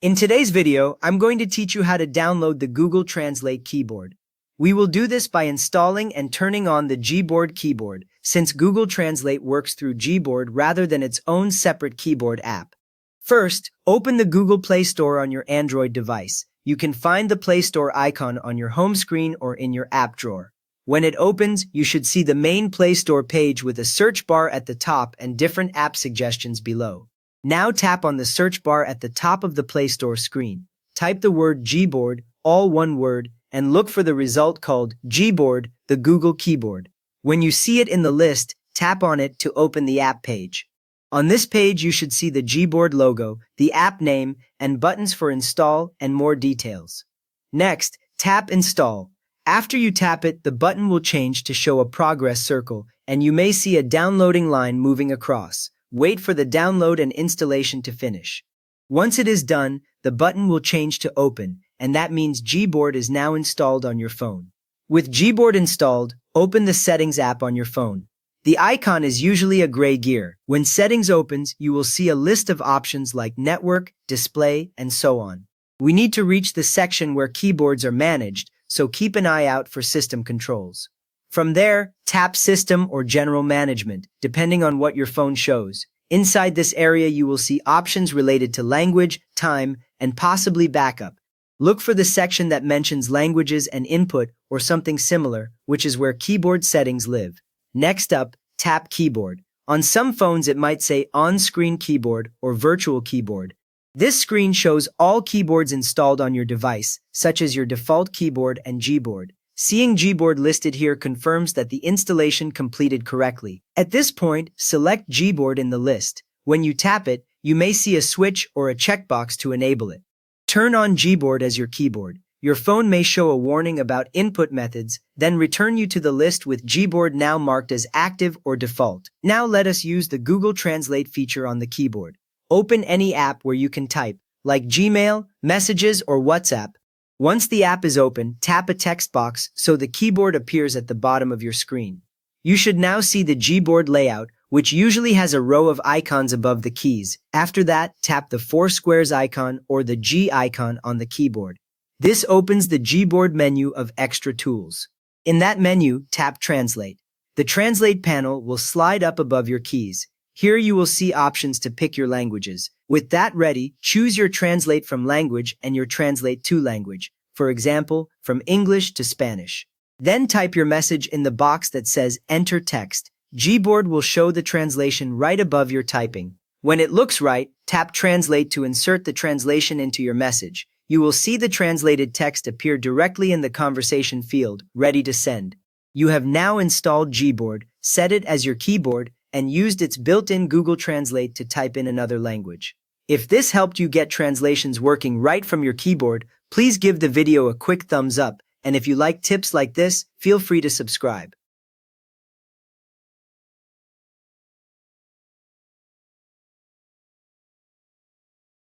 In today's video, I'm going to teach you how to download the Google Translate keyboard. We will do this by installing and turning on the Gboard keyboard, since Google Translate works through Gboard rather than its own separate keyboard app. First, open the Google Play Store on your Android device. You can find the Play Store icon on your home screen or in your app drawer. When it opens, you should see the main Play Store page with a search bar at the top and different app suggestions below. Now tap on the search bar at the top of the Play Store screen. Type the word Gboard, all one word, and look for the result called Gboard, the Google keyboard. When you see it in the list, tap on it to open the app page. On this page, you should see the Gboard logo, the app name, and buttons for install and more details. Next, tap Install. After you tap it, the button will change to show a progress circle, and you may see a downloading line moving across. Wait for the download and installation to finish. Once it is done, the button will change to Open, and that means Gboard is now installed on your phone. With Gboard installed, open the Settings app on your phone. The icon is usually a gray gear. When Settings opens, you will see a list of options like Network, Display, and so on. We need to reach the section where keyboards are managed, so keep an eye out for system controls. From there, tap System or General Management, depending on what your phone shows. Inside this area, you will see options related to language, time, and possibly backup. Look for the section that mentions languages and input or something similar, which is where keyboard settings live. Next up, tap Keyboard. On some phones, it might say On-Screen Keyboard or Virtual Keyboard. This screen shows all keyboards installed on your device, such as your default keyboard and Gboard. Seeing Gboard listed here confirms that the installation completed correctly. At this point, select Gboard in the list. When you tap it, you may see a switch or a checkbox to enable it. Turn on Gboard as your keyboard. Your phone may show a warning about input methods, then return you to the list with Gboard now marked as active or default. Now let us use the Google Translate feature on the keyboard. Open any app where you can type, like Gmail, Messages, or WhatsApp. Once the app is open, tap a text box so the keyboard appears at the bottom of your screen. You should now see the Gboard layout, which usually has a row of icons above the keys. After that, tap the 4 squares icon or the G icon on the keyboard. This opens the Gboard menu of extra tools. In that menu, tap Translate. The Translate panel will slide up above your keys. Here you will see options to pick your languages. With that ready, choose your Translate from language and your Translate to language. For example, from English to Spanish. Then type your message in the box that says Enter Text. Gboard will show the translation right above your typing. When it looks right, tap Translate to insert the translation into your message. You will see the translated text appear directly in the conversation field, ready to send. You have now installed Gboard, set it as your keyboard, and used its built-in Google Translate to type in another language. If this helped you get translations working right from your keyboard, please give the video a quick thumbs up, and if you like tips like this, feel free to subscribe.